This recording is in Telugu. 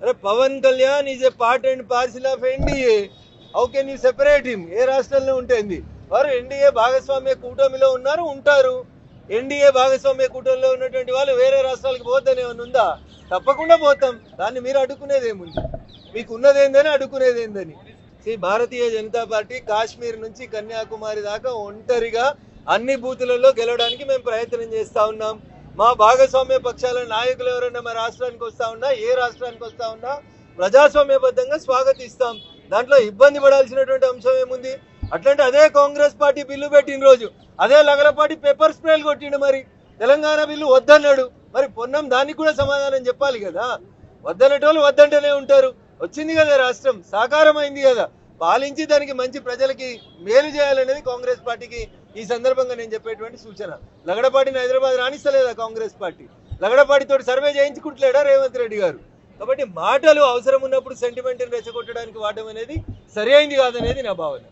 అరే Pawan Kalyan is a part and parcel of NDA. How can you separate him? ఏ రాష్ట్రంలో ఉంటుంది? వారు ఎన్డీఏ భాగస్వామ్య కూటమిలో ఉన్నారు, ఉంటారు. ఎన్డీఏ భాగస్వామ్య కూటమిలో ఉన్నటువంటి వాళ్ళు వేరే రాష్ట్రాలకు పోద్దని ఏమైనా ఉందా? తప్పకుండా పోతాం. దాన్ని మీరు అడ్డుకునేది ఏముంది? మీకు ఉన్నదేందని అడ్డుకునేది ఏందని? భారతీయ జనతా పార్టీ కాశ్మీర్ నుంచి కన్యాకుమారి దాకా ఒంటరిగా అన్ని బూతులలో గెలవడానికి మేము ప్రయత్నం చేస్తా ఉన్నాం. మా భాగస్వామ్య పక్షాల నాయకులు ఎవరైనా మా రాష్ట్రానికి వస్తా ఉన్నా, ఏ రాష్ట్రానికి వస్తా ఉన్నా ప్రజాస్వామ్యబద్ధంగా స్వాగతిస్తాం. దాంట్లో ఇబ్బంది పడాల్సినటువంటి అంశం ఏముంది? అట్లాంటి అదే కాంగ్రెస్ పార్టీ బిల్లు పెట్టిన రోజు అదే లగలపాటి పెప్పర్ స్ప్రేలు కొట్టిండు. మరి తెలంగాణ బిల్లు వద్దన్నాడు. మరి పొన్నం దానికి కూడా సమాధానం చెప్పాలి కదా. వద్దనేటోళ్ళు వద్దంటేనే ఉంటారు. వచ్చింది కదా రాష్ట్రం, సాకారం అయింది కదా, పాలించి దానికి మంచి ప్రజలకి మేలు చేయాలనేది కాంగ్రెస్ పార్టీకి ఈ సందర్భంగా నేను చెప్పేటువంటి సూచన. లగడపాటిని హైదరాబాద్ రాణిస్తలేదా కాంగ్రెస్ పార్టీ? లగడపాటితో సర్వే చేయించుకుంటలేడా రేవంత్ రెడ్డి గారు? కాబట్టి మాటలు అవసరం ఉన్నప్పుడు సెంటిమెంట్ని రెచ్చగొట్టడానికి వాడడం అనేది సరి అయింది కాదనేది నా భావన.